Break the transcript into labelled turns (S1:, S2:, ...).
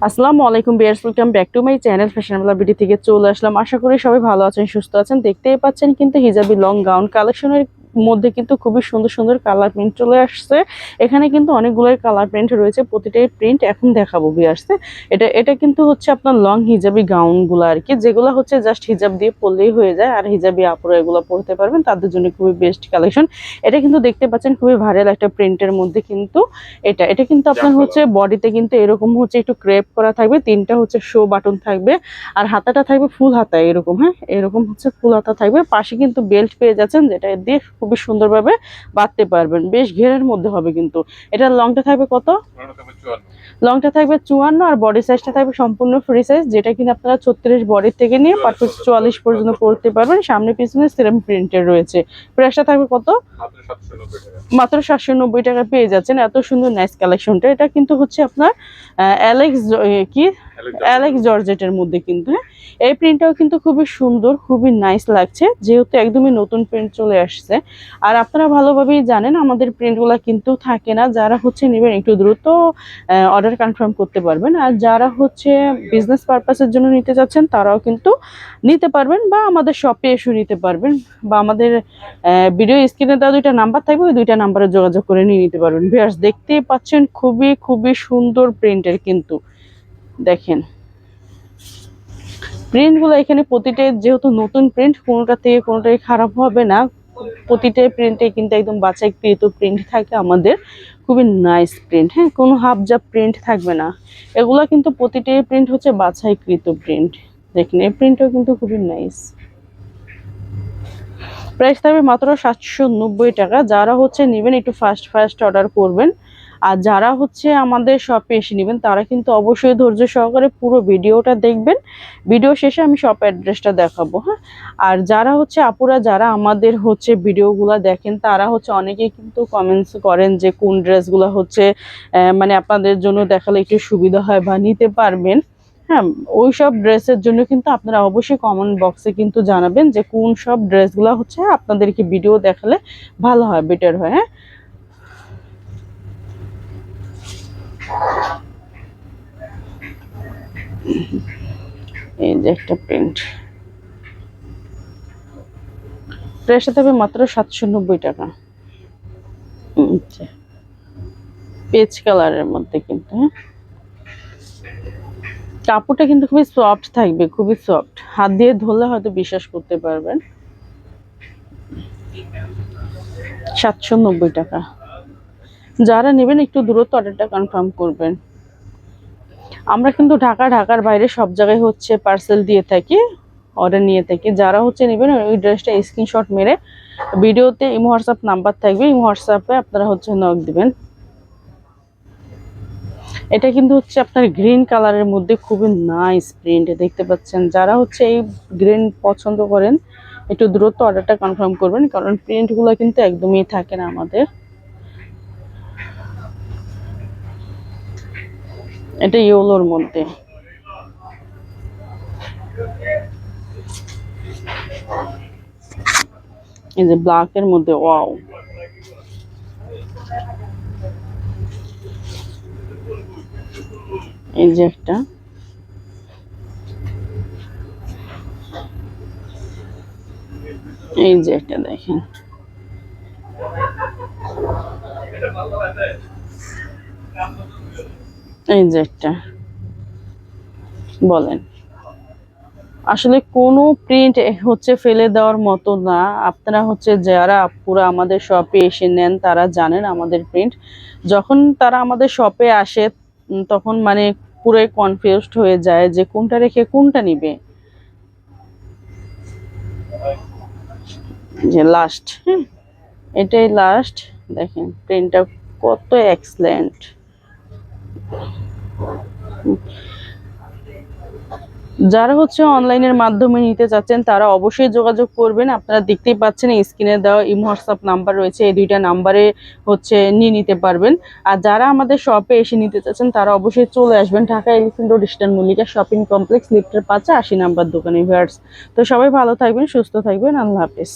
S1: আসসালামু আলাইকুম viewers, welcome back to my channel fashionable BD থেকে চলে আসলাম। আশা করি সবাই ভালো আছেন, সুস্থ আছেন। দেখতেই পাচ্ছেন কিন্তু হিজাবি লং গাউন কালেকশনের মধ্যে কিন্তু খুবই সুন্দর সুন্দর কালার প্রিন্ট চলে আসছে। এখানে কিন্তু অনেকগুলোই কালার প্রিন্ট রয়েছে, প্রতিটাই প্রিন্ট এখন দেখাবো ভিউয়ার্স। এটা এটা কিন্তু হচ্ছে আপনার লং হিজাবি গাউনগুলো আর কি, যেগুলো হচ্ছে জাস্ট হিজাব দিয়ে পরলেই হয়ে যায়, আর হিজাবি আপুরা এগুলো পরতে পারবেন, তাদের জন্য খুবই বেস্ট কালেকশন। এটা কিন্তু দেখতে পাচ্ছেন খুবই ভাইরাল একটা প্রিন্টের মধ্যে কিন্তু এটা কিন্তু আপনার হচ্ছে বডিতে কিন্তু এরকম হচ্ছে একটু ক্রেপ করা থাকবে, তিনটা হচ্ছে শো বাটন থাকবে, আর হাতাটা থাকবে ফুল হাতা এরকম। হ্যাঁ, এরকম হচ্ছে ফুল হাতা থাকবে, পাশে কিন্তু বেল্ট পেয়ে যাচ্ছেন, যেটা দিয়ে খুবই সুন্দরভাবে বাঁধতে পারবেন। বেশ ঘেরের মধ্যে হবে কিন্তু। এটা লংটা থাকবে কত? লংটা থাকবে 54, আর বডি সাইজটা থাকবে সম্পূর্ণ ফ্রি সাইজ, যেটা কিনা আপনারা 36 বডি থেকে নিয়ে পারফেক্ট 44 পর্যন্ত পড়তে পারবেন। সামনে পিছনে সেম প্রিন্টের রয়েছে। প্রাইসটা থাকবে কত? মাত্র 790 টাকা পেয়ে যাচ্ছেন এত সুন্দর নাইস কালেকশনটা। এটা কিন্তু হচ্ছে আপনার অ্যালেক্স জর্জেটের মধ্যে কিন্তু। হ্যাঁ, এই প্রিন্টটাও কিন্তু খুবই সুন্দর, খুবই নাইস লাগছে, যেহেতু একদমই নতুন প্রিন্ট চলে আসছে। আর আপনারা ভালোভাবেই জানেন আমাদের প্রিন্টগুলো কিন্তু থাকে না। যারা হচ্ছে নেবেন একটু দ্রুত অর্ডার কনফার্ম করতে পারবেন, আর যারা হচ্ছে বিজনেস পারপাসের জন্য নিতে চাচ্ছেন তারাও কিন্তু নিতে পারবেন, বা আমাদের শপে এসে নিতে পারবেন, বা আমাদের ভিডিও স্ক্রিনে দেওয়া দুইটা নাম্বার থাকবে, ওই দুইটা নাম্বারে যোগাযোগ করে নিয়ে নিতে পারবেন। ভিউয়ার্স দেখতেই পাচ্ছেন খুবই খুবই সুন্দর প্রিন্টের কিন্তু। দেখেন প্রিন্টগুলো এখানে প্রতিটাই যেহেতু নতুন প্রিন্ট, কোনোটা থেকে কোনোটাই খারাপ হবে না। প্রতিটাই প্রিন্টে কিন্তু একদম বাছাইকৃত প্রিন্ট থাকে আমাদের, খুবই নাইস প্রিন্ট। হ্যাঁ, কোনো হাফজাব প্রিন্ট থাকবে না, এগুলো কিন্তু প্রতিটাই প্রিন্ট হচ্ছে বাছাইকৃত প্রিন্ট। দেখেন এই প্রিন্টও কিন্তু খুবই নাইস। প্রাইস থাকবে মাত্র 790 টাকা। যারা হচ্ছে নেবেন একটু ফাস্ট ফাস্ট অর্ডার করবেন, আর যারা হচ্ছে আমাদের শপে এসে নেবেন তারা কিন্তু অবশ্যই ধৈর্য সহকারে পুরো ভিডিওটা দেখবেন। ভিডিও শেষে আমি শপ অ্যাড্রেসটা দেখাবো। হ্যাঁ, আর যারা হচ্ছে আপুরা যারা আমাদের হচ্ছে ভিডিওগুলো দেখেন তারা হচ্ছে অনেকেই কিন্তু কমেন্টস করেন যে কোন ড্রেসগুলো হচ্ছে মানে আপনাদের জন্য দেখালে একটু সুবিধা হয় বা নিতে পারবেন। হ্যাঁ, ওই সব ড্রেসের জন্য কিন্তু আপনারা অবশ্যই কমেন্ট বক্সে কিন্তু জানাবেন যে কোন সব ড্রেসগুলো হচ্ছে আপনাদেরকে ভিডিও দেখালে ভালো হয়, বেটার হয়। হ্যাঁ, এই যে একটা প্রিন্ট, প্রাইসটা থাকবে মাত্র 790 টাকা। পেজ কালারের মধ্যে কিন্তু। হ্যাঁ, কাপড়টা কিন্তু খুবই সফট থাকবে, খুবই সফট, হাত দিয়ে ধরলে হয়তো বিশ্বাস করতে পারবেন। 790 টাকা। যারা নেবেন একটু দূরত্ব অর্ডারটা কনফার্ম করবেন। আমরা কিন্তু ঢাকার বাইরে সব জায়গায় হচ্ছে পার্সেল দিয়ে থাকি, অর্ডার নিয়ে থাকি। যারা হচ্ছে নেবেন ওই ড্রেসটা স্ক্রিনশট মেরে ভিডিওতে ইমো হোয়াটসঅ্যাপ নাম্বার থাকবে, ইমো হোয়াটসঅ্যাপে আপনারা হচ্ছে নক দিবেন। এটা কিন্তু হচ্ছে আপনার গ্রিন কালারের মধ্যে খুবই নাইস প্রিন্ট দেখতে পাচ্ছেন। যারা হচ্ছে এই গ্রিন পছন্দ করেন একটু দ্রুত অর্ডারটা কনফার্ম করবেন, কারণ প্রিন্টগুলো কিন্তু একদমই থাকে না আমাদের। এটা ইয়েলোর মধ্যে, এই যে ব্ল্যাকের মধ্যে, ওয়াও। এই যে একটা, এই যে একটা দেখেন, এই যে একটা। বলেন, আসলে কোনো প্রিন্ট হচ্ছে ফেলে দেওয়ার মতো না। আপনারা হচ্ছে যারা পুরো আমাদের শপে এসে নেন তারা জানেন আমাদের প্রিন্ট। যখন তারা আমাদের শপে আসে তখন মানে পুরোই কনফিউজড হয়ে যায় যে কোনটা রেখে কোনটা নিবে। যে লাস্ট, হ্যাঁ, এটাই লাস্ট। দেখেন প্রিন্টটা কত এক্সেলেন্ট। যারা হচ্ছে অনলাইনের মাধ্যমে নিতে চাচ্ছেন তারা অবশ্যই যোগাযোগ করবেন। আপনারা দেখতেই পাচ্ছেন স্ক্রিনে দেওয়া ইমো হোয়াটসঅ্যাপ নাম্বার রয়েছে, এই দুইটা নাম্বারে হচ্ছে নিয়ে নিতে পারবেন। আর যারা আমাদের শপে এসে নিতে চাচ্ছেন তারা অবশ্যই চলে আসবেন Dhaka elephant road eastern Mallika shopping complex লিফটের 5 80 নাম্বার দোকানে। ভিউয়ার্স, তো সবাই ভালো থাকবেন, সুস্থ থাকবেন, আল্লাহ হাফেজ।